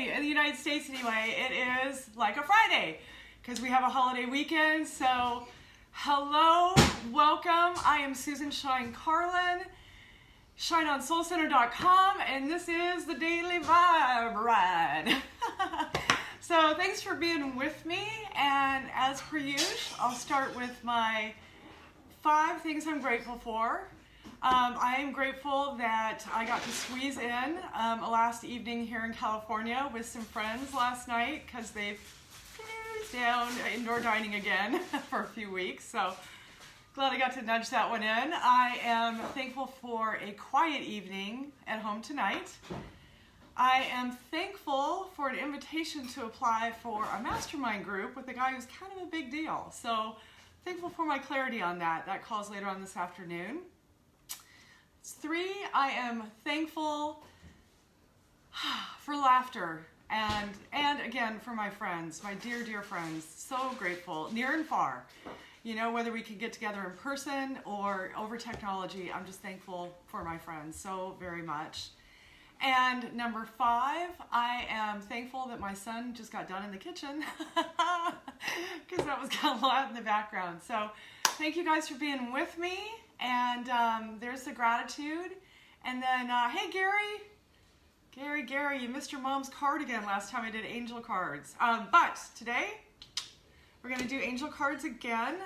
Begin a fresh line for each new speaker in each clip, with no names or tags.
Today, in the United States anyway, it is like a Friday because we have a holiday weekend. So, hello, welcome. I am Susan Shine Carlin, shineonsoulcenter.com, and this is the Daily Vibe Ride. So, thanks for being with me, and as per usual, I'll start with my 5 things I'm grateful for. I am grateful that I got to squeeze in a last evening here in California with some friends last night because they've closed down indoor dining again for a few weeks. So glad I got to nudge that one in. I am thankful for a quiet evening at home tonight. I am thankful for an invitation to apply for a mastermind group with a guy who's kind of a big deal. So thankful for my clarity on that. That call's later on this afternoon. 3, I am thankful for laughter and again for my friends, my dear friends. So grateful, near and far. You know, whether we can get together in person or over technology, I'm just thankful for my friends so very much. And number 5, I am thankful that my son just got done in the kitchen because that was kind of loud in the background. So thank you guys for being with me. And there's the gratitude. And then, hey, Gary, you missed your mom's card again last time I did angel cards. But today, we're going to do angel cards again.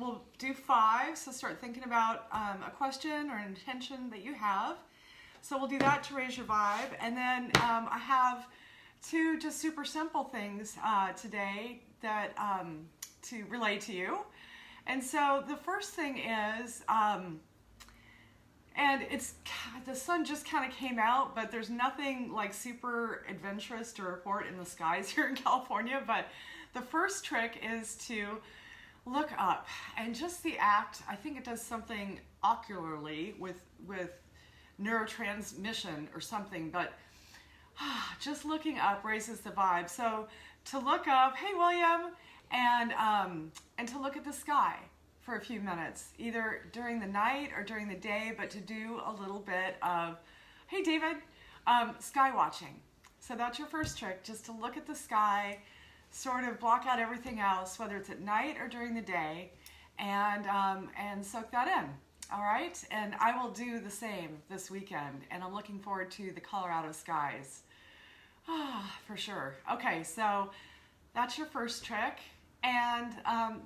We'll do 5, so start thinking about a question or an intention that you have. So we'll do that to raise your vibe. And then I have 2 just super simple things today that to relate to you. And so the first thing is, and the sun just kind of came out, but there's nothing like super adventurous to report in the skies here in California. But the first trick is to look up, and just the act, I think it does something ocularly with neurotransmission or something, but just looking up raises the vibe. So to look up, hey William, and to look at the sky for a few minutes, either during the night or during the day, but to do a little bit of, hey David, sky watching. So that's your first trick, just to look at the sky, sort of block out everything else, whether it's at night or during the day, and soak that in. All right, and I will do the same this weekend, and I'm looking forward to the Colorado skies. For sure. Okay, so that's your first trick. And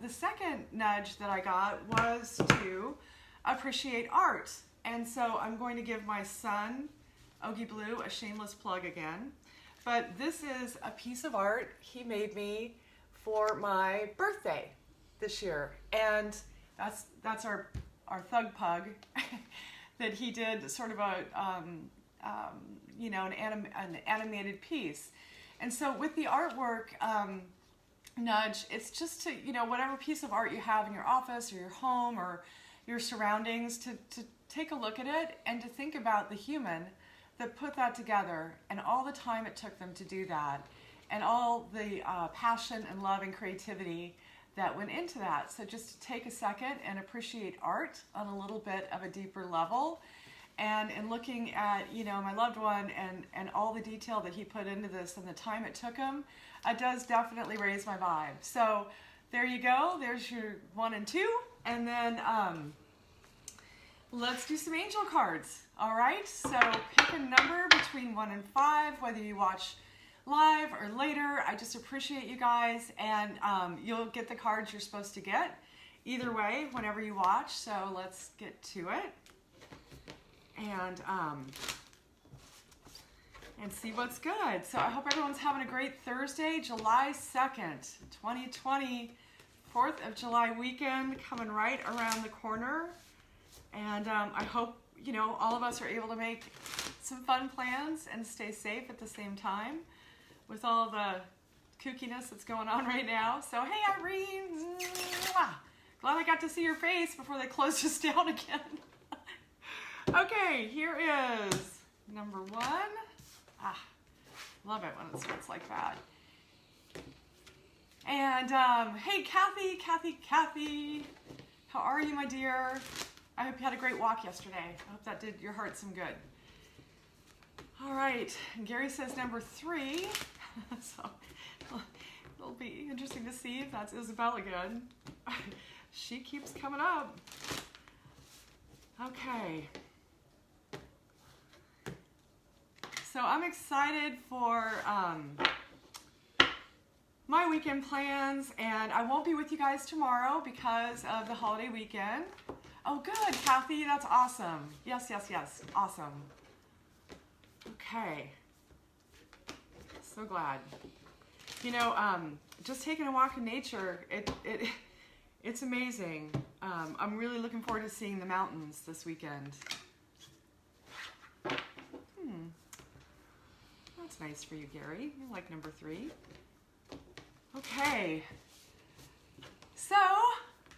the second nudge that I got was to appreciate art. And so I'm going to give my son, Ogie Blue, a shameless plug again. But this is a piece of art he made me for my birthday this year. And that's our thug pug that he did sort of an animated piece. And so with the artwork, nudge, it's just to, whatever piece of art you have in your office or your home or your surroundings, to take a look at it and to think about the human that put that together and all the time it took them to do that and all the passion and love and creativity that went into that. So just to take a second and appreciate art on a little bit of a deeper level, and in looking at, my loved one and all the detail that he put into this and the time it took him, it does definitely raise my vibe. So there you go. There's your 1 and 2. And then let's do some angel cards. All right. So pick a number between 1 and 5, whether you watch live or later. I just appreciate you guys, and you'll get the cards you're supposed to get either way whenever you watch. So let's get to it. And see what's good. So I hope everyone's having a great Thursday, July 2nd, 2020, 4th of July weekend coming right around the corner. And I hope, all of us are able to make some fun plans and stay safe at the same time with all the kookiness that's going on right now. So, hey, Irene, glad I got to see your face before they closed us down again. Okay, here is number 1. Love it when it starts like that. And hey, Kathy, how are you, my dear? I hope you had a great walk yesterday. I hope that did your heart some good. All right, Gary says number 3. So it'll be interesting to see if that's Isabel again. She keeps coming up. Okay. So I'm excited for my weekend plans, and I won't be with you guys tomorrow because of the holiday weekend. Oh, good, Kathy, that's awesome. Yes, yes, yes, awesome. Okay, so glad. You know, just taking a walk in nature, it's amazing. I'm really looking forward to seeing the mountains this weekend. That's nice for you, Gary. You like number 3. Okay. So,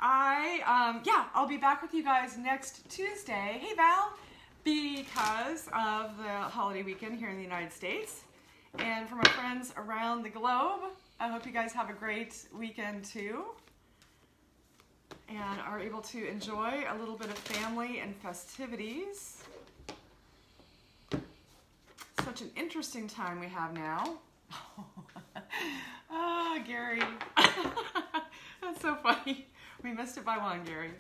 I'll be back with you guys next Tuesday. Hey, Val. Because of the holiday weekend here in the United States. And for my friends around the globe, I hope you guys have a great weekend too. And are able to enjoy a little bit of family and festivities. Such an interesting time we have now. Ah, Gary. That's so funny. We missed it by 1, Gary.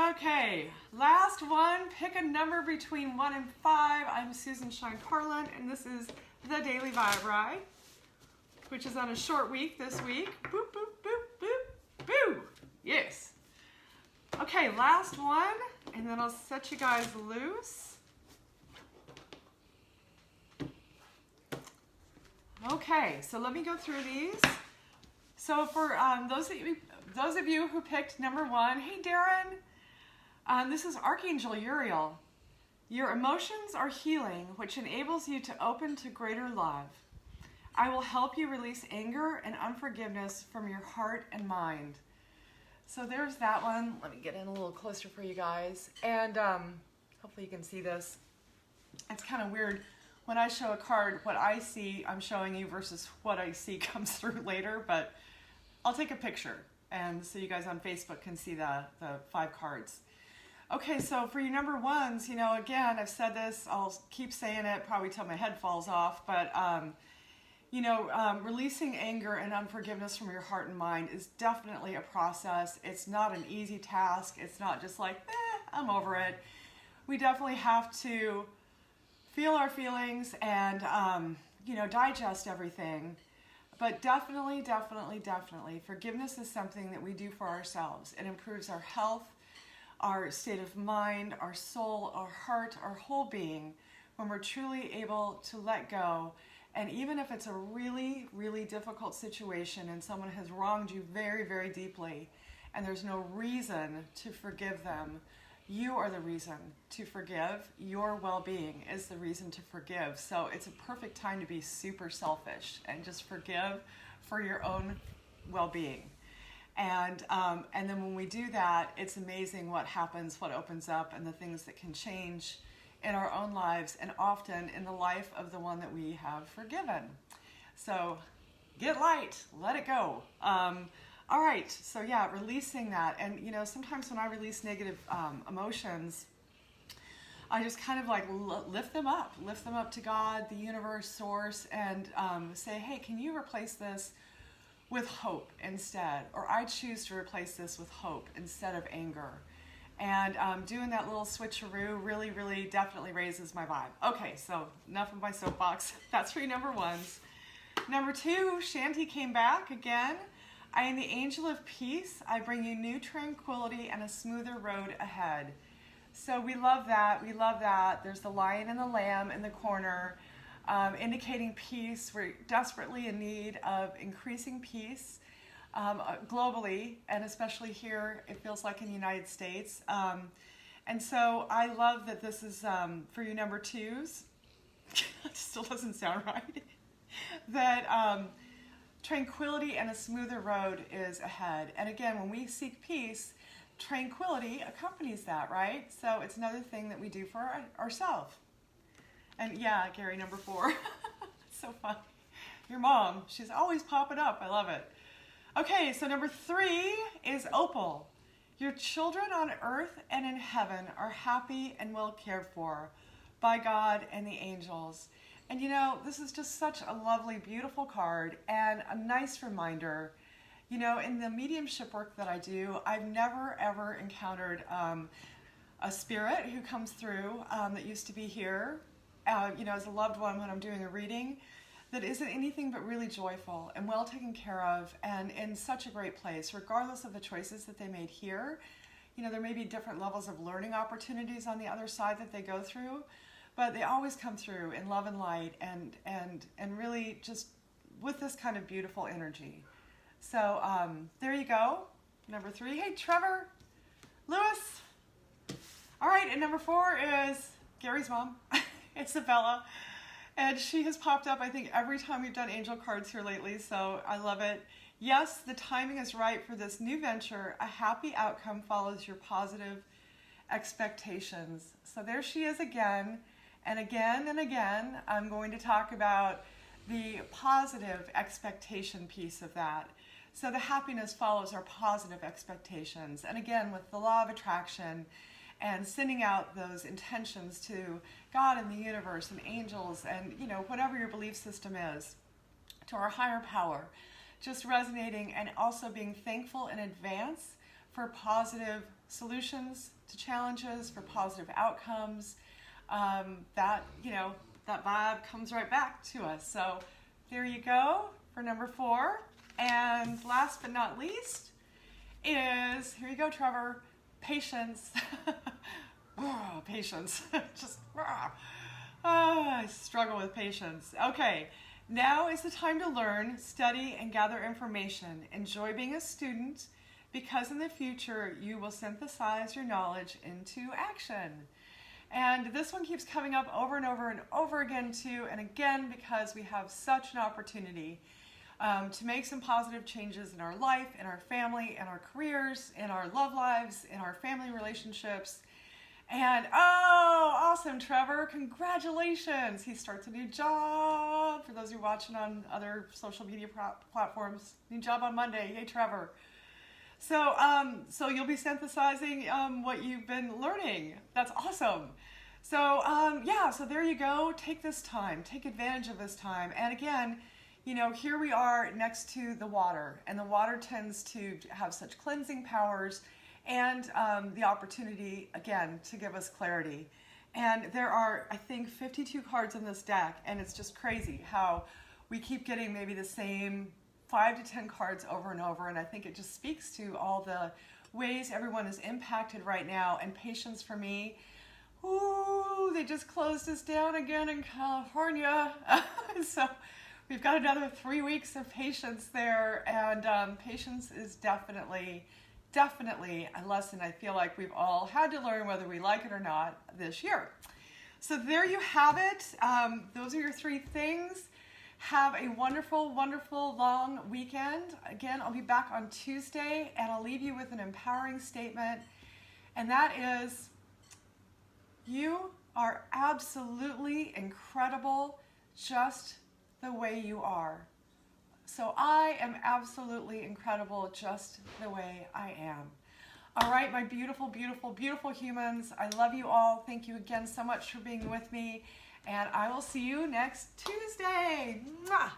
Okay, last one. Pick a number between 1 and 5. I'm Susan Shine Carlin, and this is the Daily Vibe Ride, which is on a short week this week. Boop, boop, boop, boop, boo. Yes. Okay, last one, and then I'll set you guys loose. Okay, so let me go through these. So for those of you who picked number 1, hey Darren. This is Archangel Uriel. Your emotions are healing, which enables you to open to greater love. I will help you release anger and unforgiveness from your heart and mind. So there's that one. Let me get in a little closer for you guys. And hopefully you can see this. It's kind of weird. When I show a card, what I see, I'm showing you versus what I see comes through later. But I'll take a picture. And so you guys on Facebook can see the 5 cards. Okay, so for you number 1s, you know, again, I've said this, I'll keep saying it probably till my head falls off, but, releasing anger and unforgiveness from your heart and mind is definitely a process. It's not an easy task. It's not just like, I'm over it. We definitely have to feel our feelings and, digest everything. But definitely, forgiveness is something that we do for ourselves. It improves our health, our state of mind, our soul, our heart, our whole being, when we're truly able to let go. And even if it's a really, really difficult situation and someone has wronged you very, very deeply, and there's no reason to forgive them, you are the reason to forgive. Your well-being is the reason to forgive. So it's a perfect time to be super selfish and just forgive for your own well-being. And then when we do that, it's amazing what happens, what opens up, and the things that can change in our own lives and often in the life of the one that we have forgiven. So get light, let it go. All right, so yeah, releasing that. And sometimes when I release negative emotions, I just kind of like lift them up to God, the universe, source, and say, hey, can you replace this with hope instead? Or I choose to replace this with hope instead of anger. And doing that little switcheroo really, really definitely raises my vibe. Okay, so enough of my soapbox. That's for you number 1s. Number 2, Shanti came back again. I am the angel of peace. I bring you new tranquility and a smoother road ahead. So we love that. We love that. There's the lion and the lamb in the corner, indicating peace. We're desperately in need of increasing peace globally, and especially here, it feels like in the United States. And so I love that this is for you number 2s. It still doesn't sound right. That tranquility and a smoother road is ahead. And again, when we seek peace, tranquility accompanies that, right? So it's another thing that we do for ourselves. And yeah, Gary, number 4. So funny. Your mom, she's always popping up. I love it. Okay, so number 3 is Opal. Your children on earth and in heaven are happy and well cared for. by God and the angels. And you know, this is just such a lovely, beautiful card and a nice reminder. You know, in the mediumship work that I do, I've never ever encountered a spirit who comes through that used to be here, you know, as a loved one when I'm doing a reading, that isn't anything but really joyful and well taken care of and in such a great place, regardless of the choices that they made here. You know, there may be different levels of learning opportunities on the other side that they go through, but they always come through in love and light and really just with this kind of beautiful energy. So there you go, number 3. Hey, Trevor, Lewis. All right, and number 4 is Gary's mom, Isabella. And she has popped up, I think, every time we've done angel cards here lately, so I love it. Yes, the timing is right for this new venture. A happy outcome follows your positive expectations. So there she is again, and again and again. I'm going to talk about the positive expectation piece of that. So the happiness follows our positive expectations. And again, with the law of attraction, and sending out those intentions to God and the universe and angels and, you know, whatever your belief system is, to our higher power, just resonating and also being thankful in advance for positive solutions to challenges, for positive outcomes. That, you know, that vibe comes right back to us. So there you go for number 4. And last but not least is, here you go, Trevor, patience. Oh, patience. Just, I struggle with patience. Okay, now is the time to learn, study, and gather information. Enjoy being a student, because in the future you will synthesize your knowledge into action. And this one keeps coming up over and over and over again too, and again because we have such an opportunity to make some positive changes in our life, in our family, in our careers, in our love lives, in our family relationships. And oh, awesome, Trevor, congratulations. He starts a new job. For those who are watching on other social media platforms, new job on Monday. Yay, Trevor. So, so you'll be synthesizing what you've been learning. That's awesome. So, yeah, so there you go. Take this time. Take advantage of this time. And again, you know, here we are next to the water, and the water tends to have such cleansing powers and the opportunity, again, to give us clarity. And there are, I think, 52 cards in this deck, and it's just crazy how we keep getting maybe the same 5 to 10 cards over and over, and I think it just speaks to all the ways everyone is impacted right now. And patience for me, ooh, they just closed us down again in California. So we've got another 3 weeks of patience there, and patience is definitely a lesson I feel like we've all had to learn, whether we like it or not, this year. So there you have it. Those are your 3 things. Have a wonderful, wonderful long weekend. Again, I'll be back on Tuesday, and I'll leave you with an empowering statement, and that is, you are absolutely incredible just the way you are. So I am absolutely incredible just the way I am. All right, my beautiful, beautiful, beautiful humans. I love you all. Thank you again so much for being with me. And I will see you next Tuesday. Mwah!